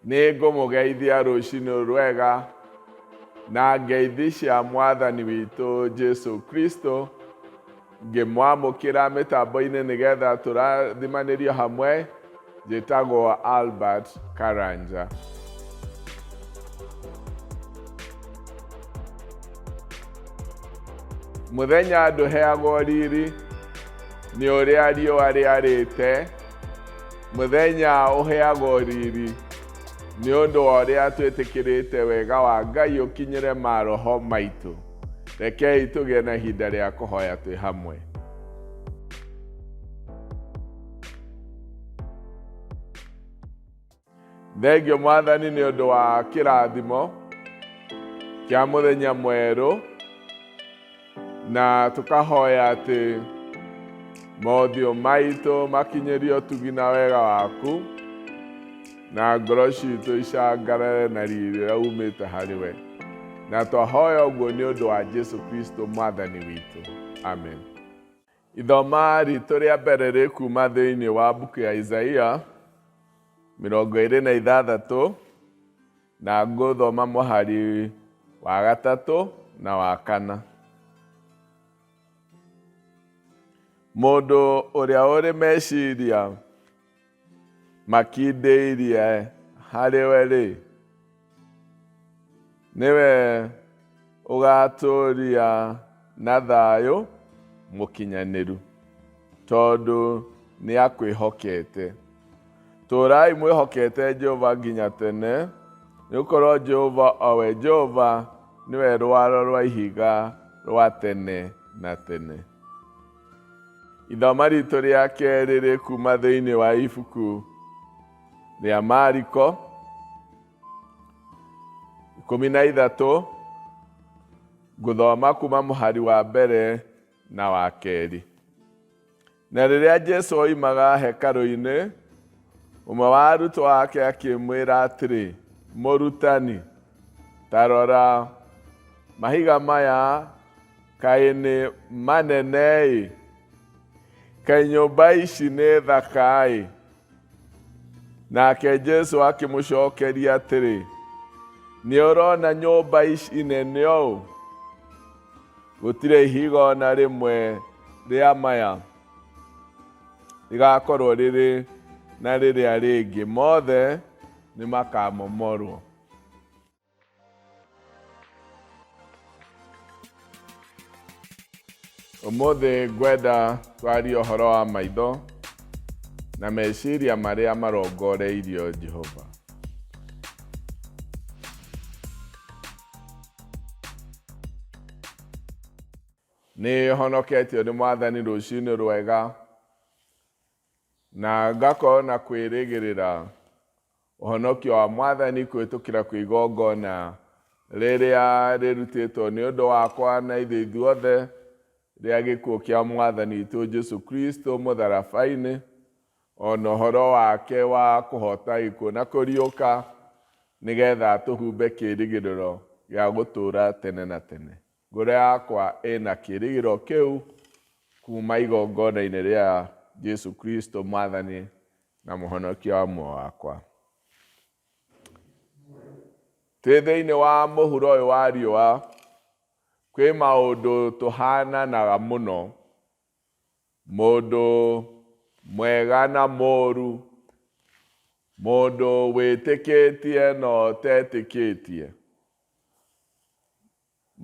nĩngũmũgeithia rũciinĩ rwega na ngeithi cia Mwathani witũ Jesu Kristo, ngĩmwamũkĩra mĩtambo-inĩ nĩgetha tũrathimanĩrio hamwe. Njĩtagwo Albert Karanja. Mũthenya ndũheagwo riri nĩ ũrĩa riũa rĩarĩte. Mũthenya ũheagwo riri nĩ ũndũ wa ũrĩa twĩtĩkĩrĩte wega wa Ngai ũkinyĩre maroho maitũ. Rekei tũgĩe na ihinda rĩa kũhoya twĩ hamwe. Thengio Mwathani nĩ ũndũ wa kĩrathimo kĩa mũthenya mwerũ, na tũkahoya atĩ mothiũ maitũ makinyĩrio ũtugi na wega waku, na ngoro citũ icangarare na riri ũrĩa umĩte harĩ we. Na twahoya ũguo nĩ ũndũ wa Jesu Kristo Mwathani witũ. Amen. Ithoma ritũ rĩa mbere rĩkuma thĩinĩ wa mbuku ya Isaia 26, na ngũthoma mũhari wa 3 na wa 4. Mũndũ ũrĩa ũrĩ meciria makindĩirie harĩ we-rĩ, nĩwe ũgatũũria na thayũ mũkinyanĩru, tondũ nĩ akwĩhokete. Tũũrai mwĩhokete Jehova nginya tene, nĩgũkorwo Jehova owe Jehova nĩwe rwaro rwa ihiga rwa tene na tene. Ithoma ritũ rĩa kerĩ rĩkuma thĩinĩ wa ibuku rĩa Mariko 13, ngũthoma kuma mũhari wa mbere na wa kerĩ. Na rĩrĩa Jesũ oimaga hekarũ-inĩ, ũmwe wa arutwo ake akĩmwĩra atĩrĩ, Mũrutani, ta rora, mahiga maya kaĩ nĩ manene-ĩ, kaĩ nyũmba ici nĩ thaka-ĩ. Nake Jesũ akĩmũcokeria atĩrĩ, nĩ ũrona nyũmba ici nene ũũ? Gũtirĩ ihiga ona rĩmwe rĩa maya rĩgakorwo rĩrĩ na rĩrĩa rĩngĩ, mothe nĩ makamomorwo. Ũmũthĩ ngwenda twarie ũhoro wa maitho na meciria marĩa marongoreirio Jehova. Nĩ honoketio nĩ Mwathani rũciinĩ rwega, na ngakorwo na kwĩrĩgĩrĩra ũhonokio wa Mwathani kũhĩtũkĩra kwĩ igongona rĩrĩa rĩrutĩtwo nĩ ũndũ wakwa na ithuothe rĩa gĩkuũ kĩa Mwathani witũ Jesu Kristo mũtharaba-inĩ, ona ũhoro wake wa kũhota gĩkuũ na kũriũka, nĩgetha tũhumbe kĩĩrĩgĩrĩro gĩa gũtũũra tene na tene. Ngoro yakwa ĩna kĩĩrĩgĩrĩro kĩu kuma igongona-inĩ rĩa Jesu Kristo Mwathani na mũhonokia wa muoyo wakwa. Twĩ thĩinĩ wa mũhuro ũyũ wa riũa, kwĩ maũndũ tũhananaga mũno, mũndũ mwega na mũũru, mũndũ wĩtĩkĩtie na ũtetĩkĩtie.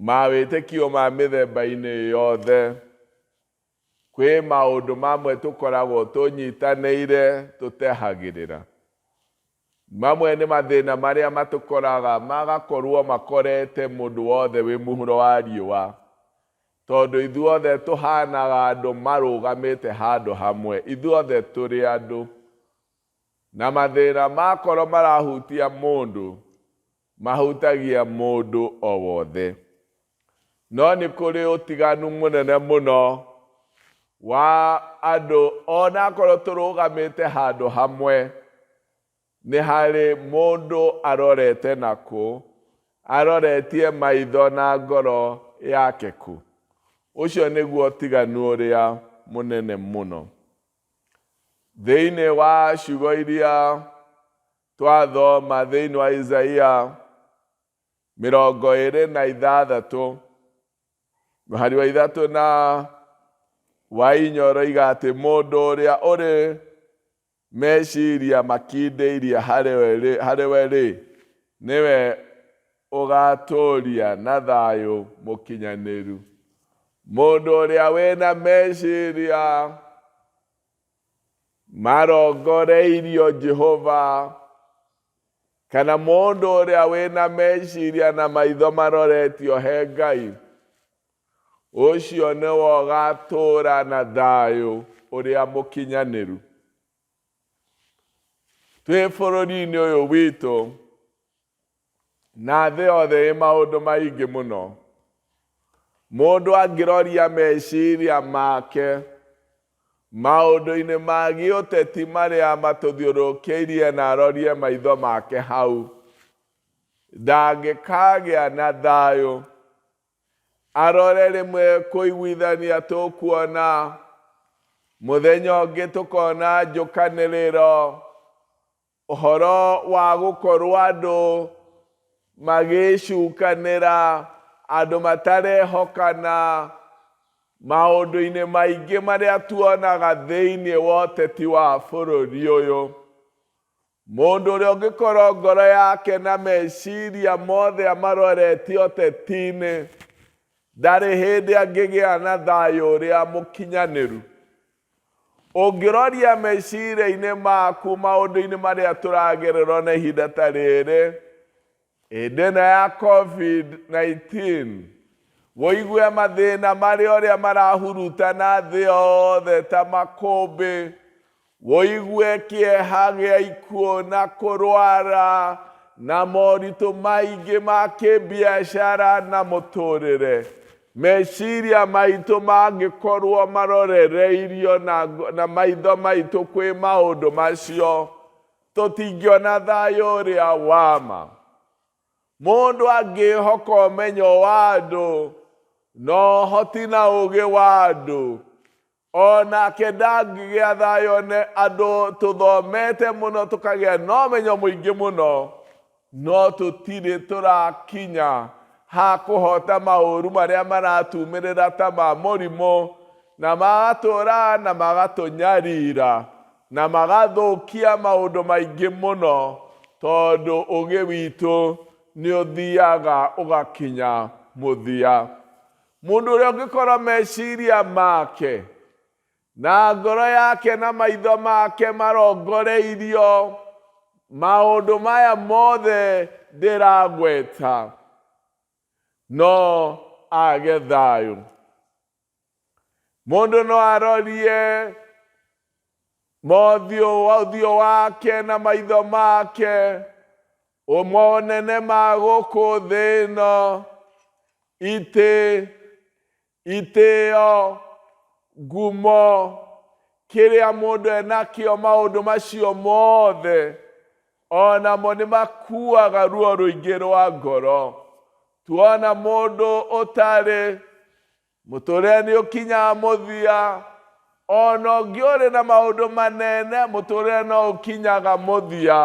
Mawĩtĩkio ma mĩthemba-inĩ yothe, kwĩ maũndũ mamwe tũkoragwo tũnyitanĩire tũtehagĩrĩra. Mamwe nĩ mathĩna marĩa matũkoraga magakorwo makorete mũndũ wothe wĩ mũhuro wa riũa, tondũ ithuothe tũhanaga andũ marũgamĩte handũ hamwe, ithuothe tũrĩ andũ. Na mathĩna makorwo marahutia mũndũ, mahutagia mũndũ o wothe. No nĩ kũrĩ ũtiganu mũnene mũno wa andũ onakorwo tũrũgamĩte handũ hamwe, nĩ harĩ mũndũ arorete nakũ, aroretie maitho na ngoro yake kũ. Ũcio nĩguo ũtiganu ũrĩa mũnene mũno. Thĩinĩ wa ciugo iria twathoma thĩinĩ wa Isaia 26 mũhari wa 3 na wa 4 ũroiga atĩ mũndũ ũrĩa ũrĩ meciria makindĩirie harĩ we nĩwe ũgatũũria na thayũ mũkinyanĩru. Mũndũ ũrĩa wĩna meciria marongoreirio Jehova, kana mũndũ ũrĩa wĩna meciria na maitho maroretio he Ngai, ũcio nĩwe ũgatũũra na thayũ ũrĩa mũkinyanĩru. Twĩ bũrũri-inĩ ũyũ witũ na thĩ yothe maũndũ maingĩ mũno. Mũndũ angĩroria meciria make maũndũ-inĩ ma gĩũteti marĩa matũthiũrũrũkĩirie na arorie maitho make hau, ndangĩkagĩa na thayũ. Arore rĩmwe kũiguithania tũkuona, mũthenya ũngĩ tũkona njũkanĩrĩro, ũhoro wa gũkorwo andũ magĩcukanĩra, andũ matarehokana maũndũ-inĩ maingĩ marĩa tuonaga thĩinĩ wa ũteti wa bũrũri ũyũ. Mũndũ ũrĩa ũngĩkorwo ngoro yake na meciria mothe amaroretie ũteti-inĩ, ndarĩ hĩndĩ angĩgĩa na thayũ ũrĩa mũkinyanĩru. Ũngĩroria meciria-inĩ maku maũndũ-inĩ marĩa tũragererwo na ihinda ta rĩrĩ, hĩndĩ ĩno ya COVID-19, woigue mathĩna marĩa ũrĩa marahurutana thĩ yothe ta makũmbĩ, woigue kĩeha gĩa ikuũ na kũrwara na moritũ maingĩ ma kĩbiacara na mũtũrĩre. Meciria maitũ mangĩkorwo marorereirio na maitho maitũ kwĩ maũndũ macio, tũtingĩona thayũ ũrĩa wa ma. Mũndũ angĩhoka ũmenyo wa andũ na ũhoti na ũũgĩ wa andũ, onake ndangĩgĩa thayũ. Andũ tũthomete mũno tũkagĩa na ũmenyo mũingĩ mũno, no tũtirĩ tũrakinya ha kũhota maũru marĩa maratumĩrĩra ta ma mũrimũ, na magatũra na magatũnyarira na magathũkia maũndũ maingĩ mũno, tondũ ũũgĩ witũ nĩ ũthiaga ũgakinya mũthia. Mũndũ ũrĩa ũngĩkorwo meciria make na ngoro yake na maitho make marongoreirio maũndũ maya mothe ndĩragweta, no age thayũ. Mũndũ no arorie ũthiũ wake na maitho make, ũmonene ma gũkũ thĩ ĩno, itĩo, ngumo, kĩrĩa mũndũ enakĩo, maũndũ macio mothe onamo nĩ makuaga ruo rũingĩ rwa ngoro. Tuona mũndũ ũtarĩ, mũtũrĩre nĩ ũkinyaga mũthia, ona ũngĩ ũrĩ na maũndũ manene, mũtũrĩre no ũkinyaga mũthia.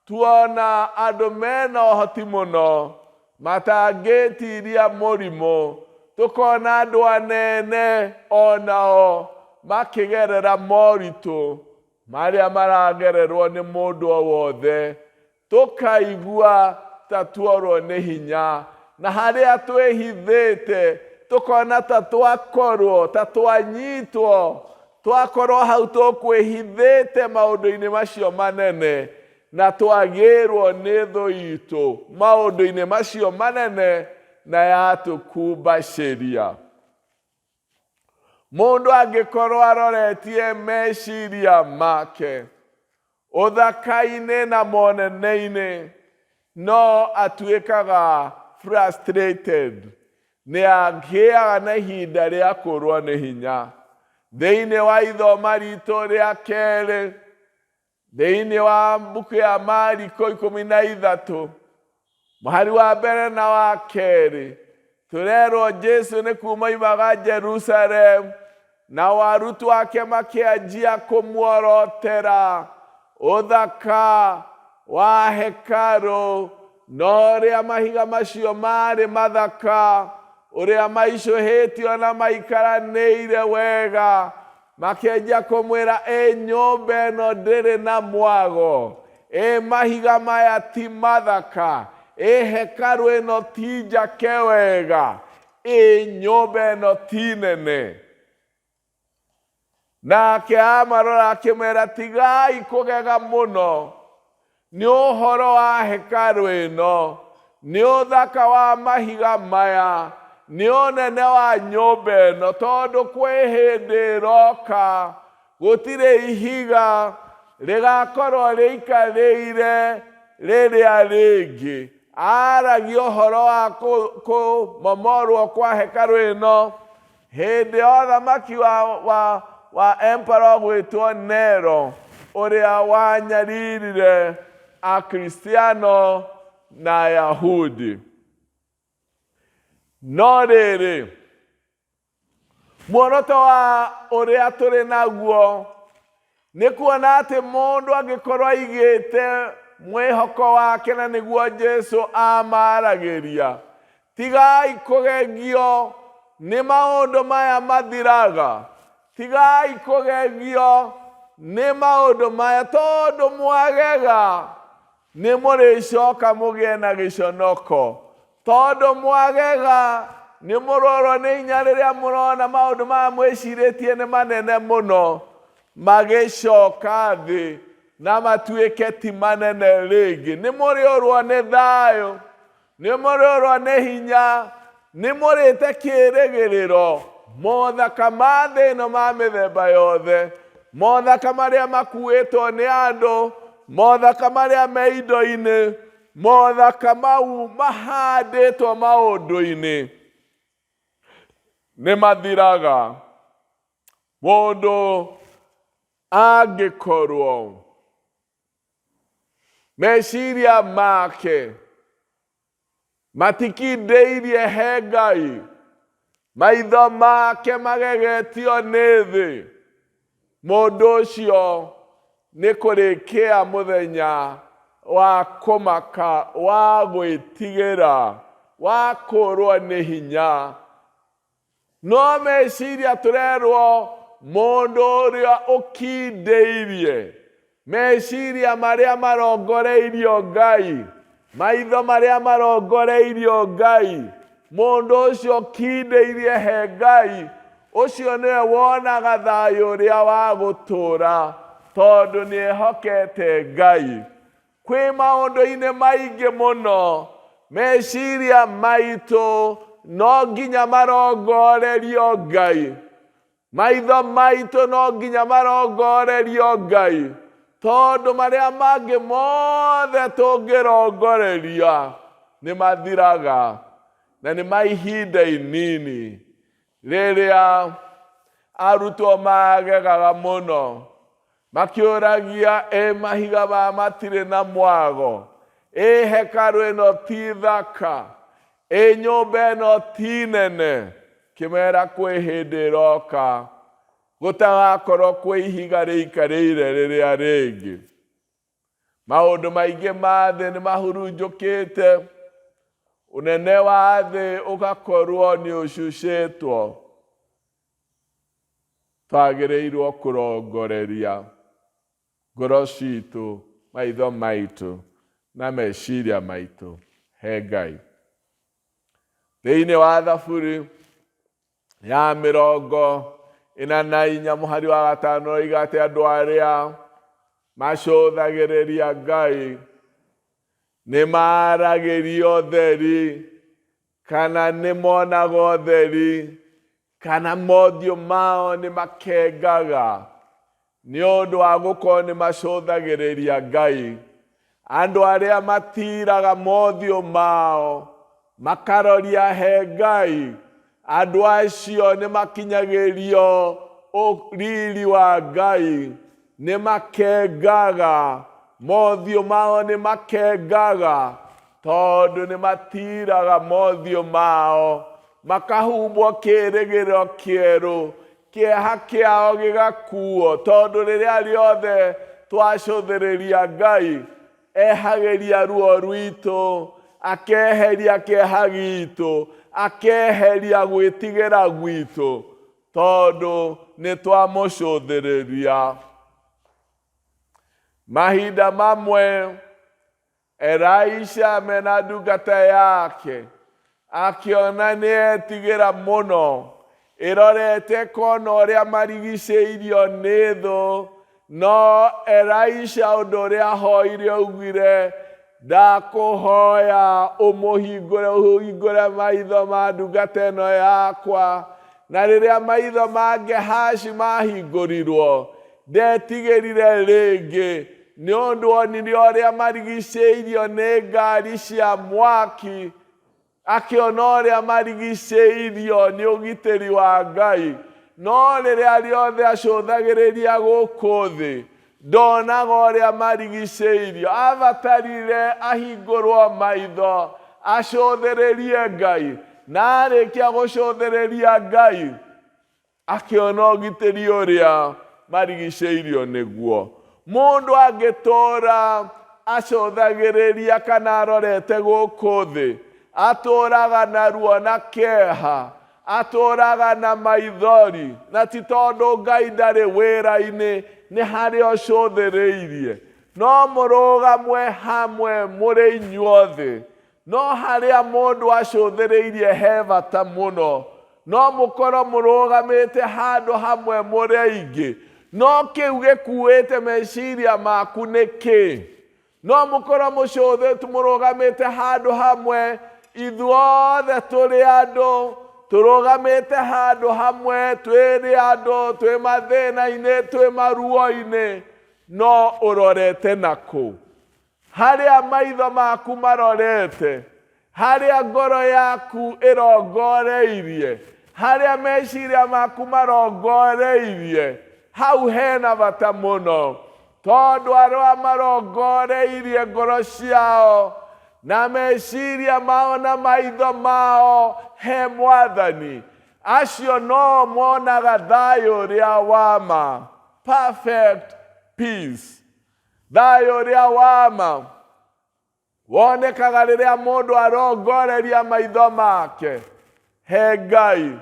Tuona andũ mena ũhoti mũno matangĩtiria mũrimũ, tũkona andũ anene onao makĩgerera moritũ marĩa maragererwo nĩ mũndũ o wothe, tũkaigua ta tuorwo nĩ hinya, na harĩa twĩhithĩte tũkona ta twakorwo, ta twanyitwo, twakorwo hau tũkwĩhithĩte maũndũ-inĩ macio manene, na twagĩrwo nĩ thũ itũ maũndũ-inĩ macio manene na yatũkumbacĩria. Mũndũ angĩkorwo aroretie meciria make ũthaka-inĩ na monene-inĩ, no atuĩkaga frustrated, nĩ agĩaga na ihinda rĩa kũrwo nĩ hinya. Thĩinĩ wa ithoma ritũ rĩa kerĩ, thĩinĩ wa mbuku ya Mariko 13, mũhari wa mbere na wa kerĩ, tũrerwo Jesu nĩ kuma oimaga Jerusalemu, na arutwo ake makĩanjia kũmuorotera ũthaka wa hekarũ, no ũrĩa mahiga macio marĩ mathaka, ũrĩa maicũhĩtio na maikaranĩire wega, makĩanjia kũmwĩra, nyũmba ĩno ndĩrĩ na mwago, mahiga maya ti mathaka, hekarũ ĩno ti njake wega, nyũmba ĩno ti nene. Nake amarora akĩmera, tigai kũgega mũno, nĩ ũhoro wa hekarũ ĩno, nĩ ũthaka wa mahiga maya, nĩ ũnene wa nyũmba ĩno, tondũ kwĩ hĩndĩ ĩroka gũtirĩ ihiga rĩgakorwo rĩikarĩire rĩrĩa rĩngĩ. Aragia ũhoro wa kũmomorwo kwa hekarũ ĩno hĩndĩ ya ũthamaki wa emperor gwĩtwo Nero, ũrĩa wanyaririre Akristiano na Ayahudi. No rĩrĩ, muoroto wa ũrĩa tũrĩ naguo nĩ kuona atĩ mũndũ angĩkorwo aigĩte mwĩhoko wake na nĩguo Jesũ amaragĩria, tigai kũgegio nĩ maũndũ maya mathiraga, tigai kũgegio nĩ maũndũ maya, tondũ mwagega nĩ mũrĩcoka mũgĩe na gĩconoko, tondũ mwagega nĩ mũrorwo nĩ hinya rĩrĩa mũrona maũndũ maya mwĩcirĩtie nĩ manene mũno, magĩcoka thĩ na matuĩke ti manene rĩngĩ. Nĩ mũrĩorwo nĩ thayũ, nĩ mũrĩorwo nĩ hinya, nĩ mũrĩte kĩĩrĩgĩrĩro, mothaka ma thĩ ĩno ma mĩthemba yothe, mothaka marĩa makuĩtwo nĩ andũ, mothaka marĩa me indo-inĩ, mothaka mau mahandĩtwo maũndũ-inĩ, nĩ mathiraga. Mũndũ angĩkorwo meciria make matikindĩirie he Ngai, maitho make magegetio nĩ thĩ, mũndũ ũcio nĩ kũrĩkia mũthenya wa kũmaka, wa gwĩtigĩra, wa kũrwo nĩ hinya. No meciria tũrerwo mũndũ ũrĩa ũkindĩirie, meciria marĩa marongoreirio Ngai, maitho marĩa marongoreirio Ngai, mũndũ ũcio ũkindĩirie he Ngai, ũcio nĩwe wonaga thayũ ũrĩa wa gũtũũra, tondũ nĩ ehokete Ngai. Kwĩ maũndũ-inĩ maingĩ mũno meciria maitũ no nginya marongorerio Ngai, maitho maitũ no nginya marongorerio Ngai, tondũ marĩa mangĩ mothe tũngĩrongoreria nĩ mathiraga na nĩ ma ihinda inini. Rĩrĩa arutwo magegaga mũno makĩũragia, mahiga maya matirĩ na mwago, hekarũ ĩno ti thaka, nyũmba ĩno ti nene, kĩmera kwĩ hĩndĩ ĩroka gũtagakorwo kwĩ ihiga rĩikarĩire rĩrĩa rĩngĩ. Maũndũ maingĩ ma thĩ nĩ mahurunjũkĩte, ũnene wa thĩ ũgakorwo nĩ ũcucĩtwo. Twagĩrĩirwo kũrongoreria ngoro citũ, maitho maitũ na meciria maitũ he Ngai. Thĩinĩ wa Thaburi ya 44 mũhari wa 5 oiga atĩ andũ arĩa macũthagĩrĩria Ngai nĩ maragĩrio ũtheri, kana nĩ monaga ũtheri, kana mothiũ mao nĩ makengaga nĩ ũndũ wa gũkorwo nĩ macũthagĩrĩria Ngai. Andũ arĩa matiraga mothiũ mao makaroria he Ngai, andũ acio nĩ makinyagĩrio riri wa Ngai, nĩ makengaga, mothiũ mao nĩ makengaga, tondũ nĩ matiraga mothiũ mao, makahumbwo kĩĩrĩgĩrĩro kĩerũ, kĩeha kĩao gĩgakuo, tondũ rĩrĩa rĩothe twacũthĩrĩria Ngai ehageria ruo rwitũ, akeheria kĩeha gitũ, akeheria gwĩtigĩra gwitũ, tondũ nĩ twamũcũthĩrĩria. Mahinda mamwe Elisha mena ndungata yake akiona nĩetigĩra mũno, ĩrorete kona ũrĩa marigicĩirio nĩ thũ, no Elisha ũndũ ũrĩa ahoire augire, ndakũhoya ũhingũre maitho ma ndungata ĩno yakwa. Na rĩrĩa maitho ma Gehazi mahingũrirwo, ndetigĩrire rĩngĩ, nĩ ũndũ onire ũrĩa marigicĩirio nĩ ngari cia mwaki, akĩona ũrĩa marigicĩirio nĩ ũgitĩri wa Ngai. No rĩrĩa rĩothe acũthagĩrĩria gũkũ thĩ, ndonaga ũrĩa marigicĩirio. Abatarire ahingũrwo maitho, acũthĩrĩrie Ngai, na arĩkia gũcũthĩrĩria Ngai, akĩona ũgitĩri ũrĩa marigicĩirio nĩguo. Mũndũ angĩtũũra acũthagĩrĩria kana arorete gũkũ thĩ, atũũraga na ruo na kĩeha, atũũraga na maithori, na ti tondũ Ngai ndarĩ wĩra-inĩ, nĩ harĩa ũcũthĩrĩirie. No mũrũgamwe hamwe mũrĩ inyuothe. No harĩa mũndũ acũthĩrĩirie he bata mũno. No mũkorwo mũrũgamĩte handũ hamwe mũrĩ aingĩ. No kĩu gĩkuĩte meciria maku nĩ kĩ? No mũkorwo mũrũgamĩte handũ hamwe, ithuothe tũrĩ andũ, tũrũgamĩte handũ hamwe, twĩrĩ andũ, twĩ mathĩna-inĩ, twĩ maruo-inĩ, no ũrorete nakũ? Harĩa maitho maku marorete, harĩa ngoro yaku ĩrongoreirie, harĩa meciria maku marongoreirie, hau hena bata mũno, tondũ arĩa marongoreirie ngoro ciao na meciria mao na maitho mao he Mwathani, acio no monaga thayũ ũrĩa wa ma, perfect peace. Thayũ ũrĩa wa ma wonekaga rĩrĩa mũndũ arongoreria maitho make he Ngai,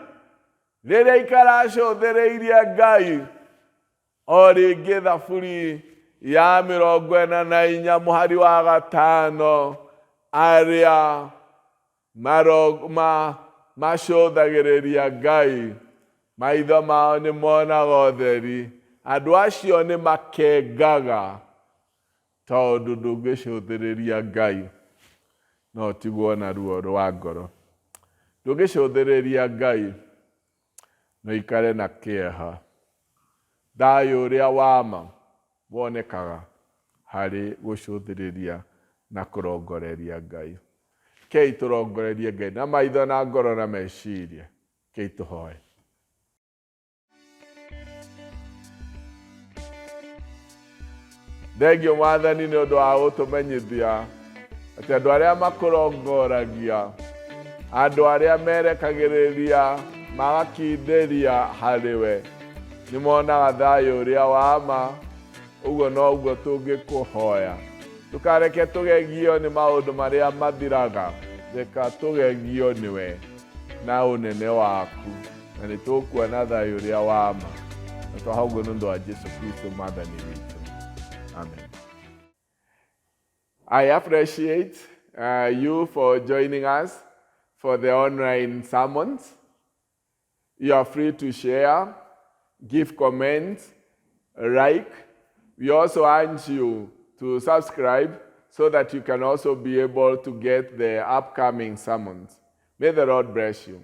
rĩrĩa ikaracũthĩrĩirie Ngai. O rĩngĩ Thaburi ya 44 mũhari wa 5, arĩa macũthagĩrĩria Ngai, maitho mao nĩ monaga ũtheri. Andũ acio nĩ makengaga, tondũ ndũngĩcũthĩrĩria Ngai no ũtigwo na ruo rwa ngoro. Ndũngĩcũthĩrĩria Ngai no ikare na kĩeha. Thayũ ũrĩa wa ma wonekaga harĩ gũcũthĩrĩria na kũrongoreria Ngai. Kei tũrongorerie Ngai na maitho na ngoro na meciria. Kei tũhoe. Thengio Mwathani nĩ ũndũ wa gũtũmenyithia atĩ andũ arĩa makũrongoragia, andũ arĩa merekagĩrĩria magakindĩria harĩwe, nĩ monaga thayũ ũrĩa wa ma. Ũguo noguo tũngĩkũhoya. Ndũkareke tũgegio nĩ maũndũ marĩa mathiraga, reka tũgegio nĩwe na ũnene waku, na nĩ tũkuona thayũ ũrĩa wa ma. Na twahoguo nĩ ũndũ wa Jesũ Kristo Mwathani witũ. Amen. I appreciate you for joining us for the online sermons. You are free to share, give comments, like. We also urge you to subscribe so that you can also be able to get the upcoming sermons. May the Lord bless you.